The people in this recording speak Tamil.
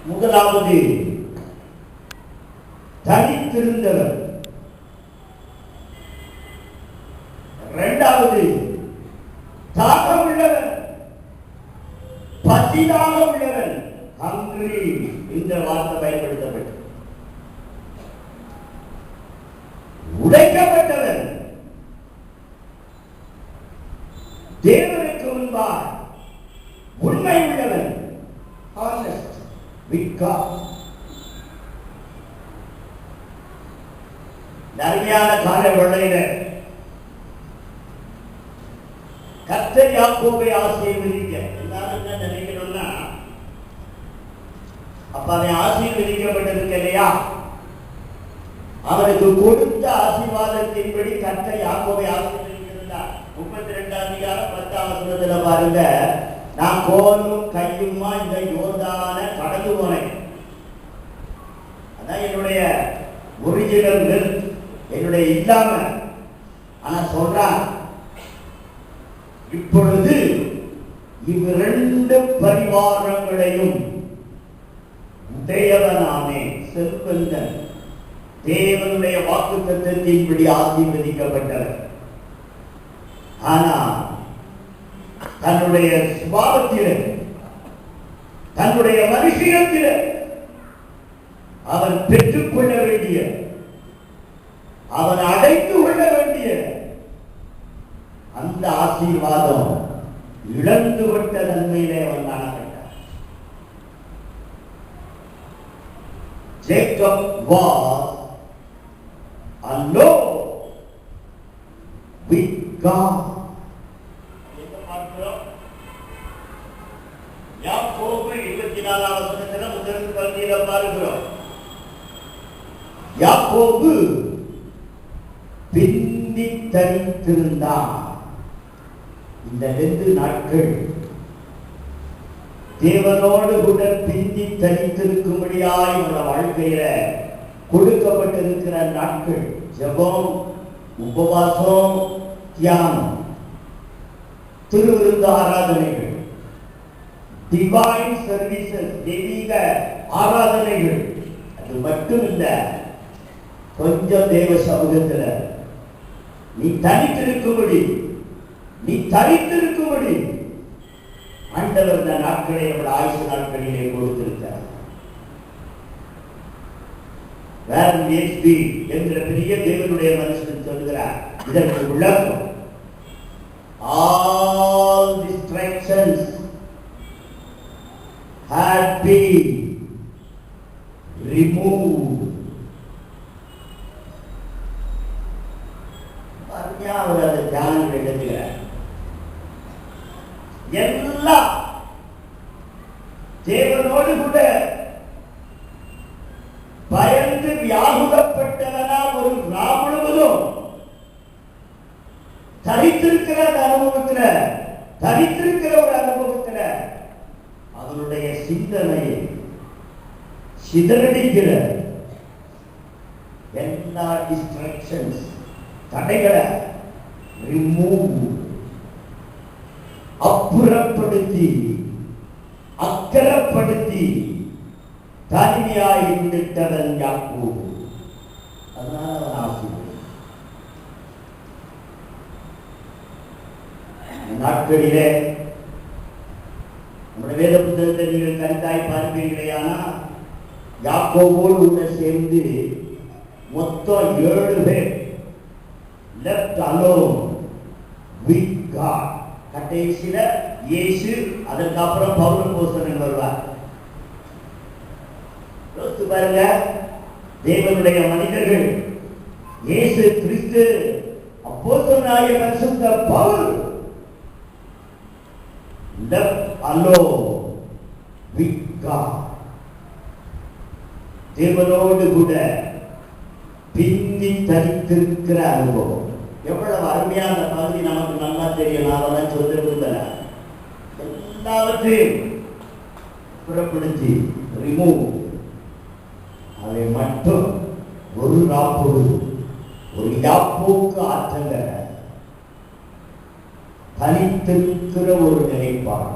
முதலாவது தனித்திருந்தவர், இரண்டாவது தாகம் உள்ளவர், பசிதாக உள்ளவர். ஹங்கிரி இந்த வார்த்தை பயன்படுத்தப்பட்டது. உடைக்கப்பட்டவர், தேவனுக்கு முன்பாக உண்மை உள்ளவர், அருமையான கால வேளையில கர்த்தர் யாக்கோபை ஆசீர்வதிக்க. எல்லாரும் என்ன நினைக்கணும்னா, அப்ப அவன் ஆசீர்வதிக்கப்பட்டிருக்க இல்லையா, அவனுக்கு கொடுத்த ஆசீர்வாதத்தின்படி கர்த்தர் யாக்கோபை ஆசீர்வதிக்கிறார். 32 அதிகாரம் 10ஆம் வசனத்துல பாருங்க, நான் கோலும் கையுமா இந்த யோர்தான கடந்து போனேன். அதான் என்னுடைய ஒரிஜினல், என்னுடைய இல்லாம. ஆனா சொல்றான், இப்பொழுது இவ்விரண்டு பரிவாரங்களையும் உடையவனானே, செல்வந்தன், தேவனுடைய வாக்குத்தத்தத்தின்படி ஆசீர்வதிக்கப்பட்டவர். ஆனா தன்னுடைய சுபாவத்திலே, தன்னுடைய மனுஷியத்திலே அவன் பெற்றுக்கொள்ள வேண்டிய, அவன் அடைத்து கொள்ள வேண்டிய அந்த ஆசீர்வாதம் இழந்துவிட்ட நன்மையிலே அவன் காணப்பட்டான். Jacob was alone with God. யாக்கோபு 24ஆம் வசனத்துல முதல் பகுதியில பார்க்கிறோம், யாக்கோபு பிந்தி தனித்திருந்தான். இந்த 2 நாட்கள் தேவனோடு கூட பிந்தி தனித்திருக்கும்படியாய் உள்ள வாழ்க்கையில கொடுக்கப்பட்டிருக்கிற நாட்கள். ஜெபம், உபவாசம், தியானம், திருவிருந்து ஆராதனைகள், டிவைன் சர்வீசஸ், தெய்வீக ஆராதனைகள். அது மட்டும் இல்ல, கொஞ்சம் தேவ சமூகத்துல நீ தனித்திருக்கும்படி, நீ தனித்திருக்கும்படி ஆண்டவர் இந்த நாட்களை அவருடைய ஆயுசு நாட்களிலே கொடுத்திருக்கிறார். என்ற பெரிய தேவனுடைய மனுஷன் சொல்கிறார், இதற்கு விளக்கம், all distractions had been removed. அவர் அதை தியானம் எழுதுகிறார். எல்லாம் தேவனோடு கூட பயந்து வியாகுலப்பட்டவனா ஒரு நாள் முழுவதும் தரித்திருக்கிற அனுபவத்துல, தரித்திருக்கிற ஒரு அனுபவத்துல அவனுடைய சிந்தனையை சிதறடிக்கிற எல்லா டிஸ்ட்ராக்ஷன்ஸ், தடைகளை ரிமூவ், அப்புறப்படுத்தி, அக்கறப்படுத்தி தனிமையாய் இருந்துட்டவன் யாக்கோபு. அதனால அவன் ஆசீர்வதித்தான். நாட்களிலே நம்முடைய வேத புத்தகத்தை நீங்கள் கருத்தாய் பார்ப்பீர்களேயானா, யாக்கோபோடு கூட சேர்ந்து மொத்தம் 7 பேர் left alone with God. கடைசியில இயேசு, அதற்கப்புறம் பவுல் அப்போஸ்தலன் வருவார். யோசித்து பாருங்க, தேவனுடைய மனிதர்கள், இயேசு கிறிஸ்து, அப்போஸ்தலனாகிய பரிசுத்த Pavul left alone with God. தேவனோடு கூட பிந்தி தரித்திருக்கிற அனுபவம். எவ்வளவு அருமையான பகுதி நமக்கு நல்லா தெரியும். நான் சொல்ல விரும்பல, எல்லாவற்றையும் புறப்படுத்தி ரிமூவ், அதை மட்டும் ஒரு ராப்பொழுது, ஒரு யாப்போக்கு ஆற்றங்க தனித்திருக்கிற ஒரு நிலைப்பாடு.